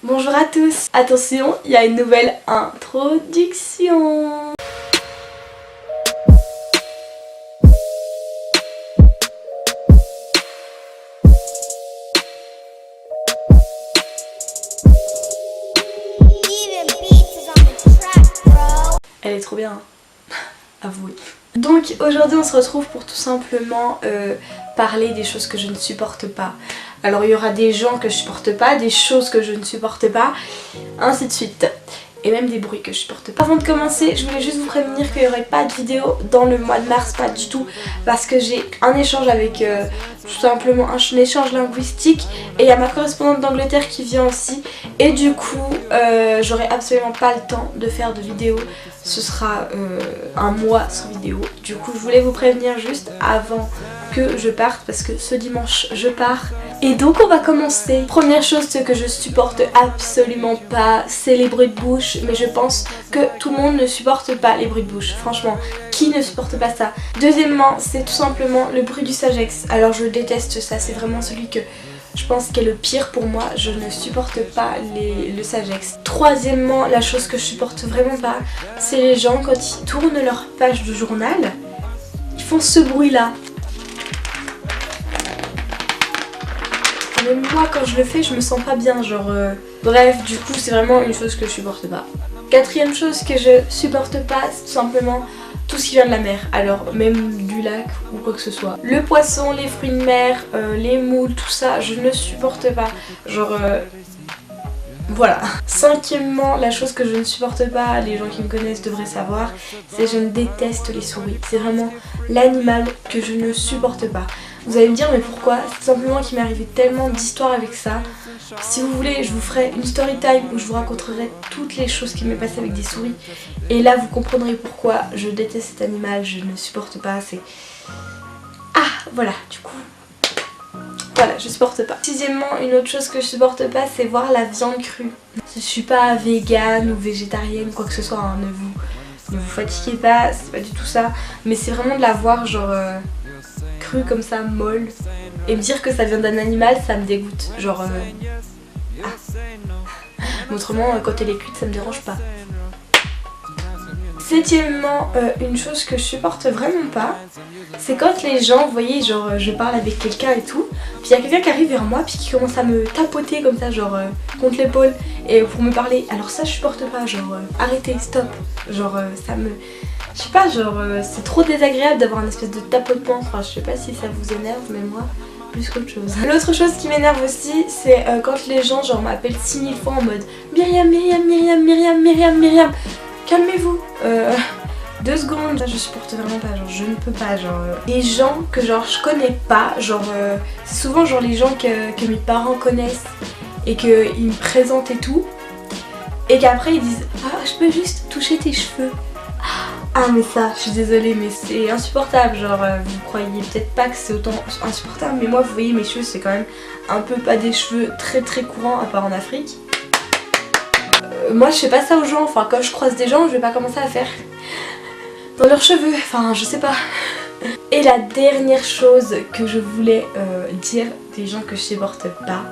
Bonjour à tous. Attention, il y a une nouvelle introduction. Elle est trop bien, hein. Avouez. Donc aujourd'hui on se retrouve pour tout simplement parler des choses que je ne supporte pas. Alors il y aura des gens que je supporte pas, des choses que je ne supporte pas, ainsi de suite. Et même des bruits que je supporte pas. Avant de commencer, je voulais juste vous prévenir qu'il n'y aurait pas de vidéo dans le mois de mars, pas du tout. Parce que j'ai un échange avec tout simplement un échange linguistique. Et il y a ma correspondante d'Angleterre qui vient aussi. Et du coup, j'aurai absolument pas le temps de faire de vidéo. Ce sera un mois sans vidéo. Du coup, je voulais vous prévenir juste avant que je parte parce que ce dimanche je pars. Et donc on va commencer. Première chose, ce que je supporte absolument pas, c'est les bruits de bouche. Mais je pense que tout le monde ne supporte pas les bruits de bouche. Franchement, qui ne supporte pas ça? Deuxièmement, c'est tout simplement le bruit du Sagex. Alors je déteste ça, c'est vraiment celui que je pense qu'est le pire pour moi. Je ne supporte pas le Sagex. Troisièmement, la chose que je supporte vraiment pas, c'est les gens quand ils tournent leur page de journal, ils font ce bruit là. Même moi quand je le fais je me sens pas bien, genre bref, du coup c'est vraiment une chose que je supporte pas. Quatrième chose que je supporte pas, c'est tout simplement tout ce qui vient de la mer. Alors même du lac ou quoi que ce soit. Le poisson, les fruits de mer, les moules, tout ça je ne supporte pas. Genre voilà. Cinquièmement, la chose que je ne supporte pas, les gens qui me connaissent devraient savoir, c'est je ne déteste les souris. C'est vraiment l'animal que je ne supporte pas. Vous allez me dire mais pourquoi? C'est tout simplement qu'il m'est arrivé tellement d'histoires avec ça. Si vous voulez, je vous ferai une story time où je vous raconterai toutes les choses qui m'est passées avec des souris. Et là vous comprendrez pourquoi je déteste cet animal, je ne supporte pas. C'est... Ah voilà, du coup... Voilà, je supporte pas. Sixièmement, une autre chose que je supporte pas, c'est voir la viande crue. Je suis pas végane ou végétarienne, quoi que ce soit, hein. Ne vous fatiguez pas, c'est pas du tout ça. Mais c'est vraiment de la voir genre crue comme ça, molle. Et me dire que ça vient d'un animal, ça me dégoûte. Genre ah. Mais autrement, quand elle est cuite, ça me dérange pas. Septièmement, une chose que je supporte vraiment pas, c'est quand les gens, vous voyez, genre je parle avec quelqu'un et tout, puis il y a quelqu'un qui arrive vers moi puis qui commence à me tapoter comme ça, genre contre l'épaule et pour me parler. Alors ça je supporte pas, genre arrêtez, stop. Genre ça me... Je sais pas, genre c'est trop désagréable d'avoir un espèce de tapotement. Enfin je sais pas si ça vous énerve, mais moi plus qu'autre chose. L'autre chose qui m'énerve aussi, c'est quand les gens genre m'appellent 6000 fois en mode Myriam, Myriam, Myriam, Myriam, Myriam, Myriam. Calmez-vous, 2 secondes. Je supporte vraiment pas, genre je ne peux pas, genre des gens que genre je connais pas, genre c'est souvent genre les gens que mes parents connaissent et qu'ils me présentent et tout, et qu'après ils disent ah je peux juste toucher tes cheveux. Ah mais ça, je suis désolée mais c'est insupportable, genre vous croyez peut-être pas que c'est autant insupportable, mais moi vous voyez mes cheveux c'est quand même un peu pas des cheveux très très courants à part en Afrique. Moi je fais pas ça aux gens, enfin quand je croise des gens je vais pas commencer à faire dans leurs cheveux, enfin je sais pas. Et la dernière chose que je voulais dire des gens que je supporte pas,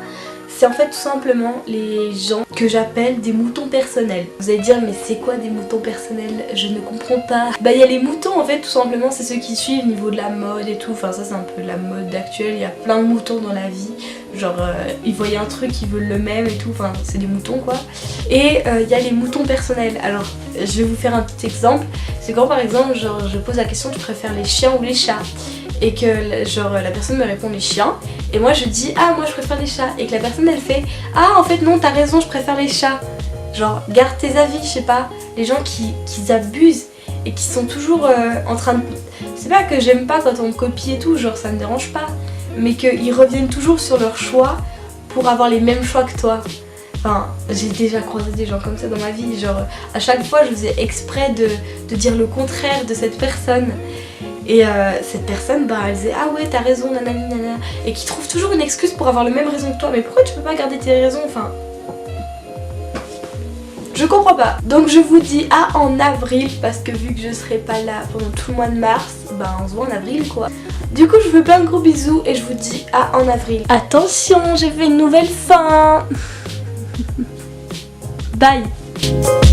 c'est en fait tout simplement les gens que j'appelle des moutons personnels. Vous allez dire mais c'est quoi des moutons personnels? Je ne comprends pas. Bah il y a les moutons en fait tout simplement, c'est ceux qui suivent au niveau de la mode et tout. Enfin ça c'est un peu la mode actuelle, il y a plein de moutons dans la vie. Genre ils voient un truc, ils veulent le même et tout, enfin c'est des moutons quoi. Et il y a les moutons personnels. Alors je vais vous faire un petit exemple. C'est quand par exemple genre je pose la question tu préfères les chiens ou les chats? Et que genre la personne me répond les chiens et moi je dis ah moi je préfère les chats, et que la personne elle fait ah en fait non t'as raison je préfère les chats. Genre garde tes avis, je sais pas, les gens qui abusent et qui sont toujours en train de... C'est pas que j'aime pas quand on me copie et tout, genre ça me dérange pas, mais qu'ils reviennent toujours sur leur choix pour avoir les mêmes choix que toi. Enfin, j'ai déjà croisé des gens comme ça dans ma vie, genre à chaque fois je faisais exprès de dire le contraire de cette personne. Et cette personne, bah elle disait ah ouais t'as raison nanani nanana, et qui trouve toujours une excuse pour avoir le même raison que toi. Mais pourquoi tu peux pas garder tes raisons? Enfin, je comprends pas. Donc je vous dis à en avril, parce que vu que je serai pas là pendant tout le mois de mars, bah on se voit en avril quoi. Du coup je vous fais plein de gros bisous et je vous dis à en avril. Attention, j'ai fait une nouvelle fin. Bye.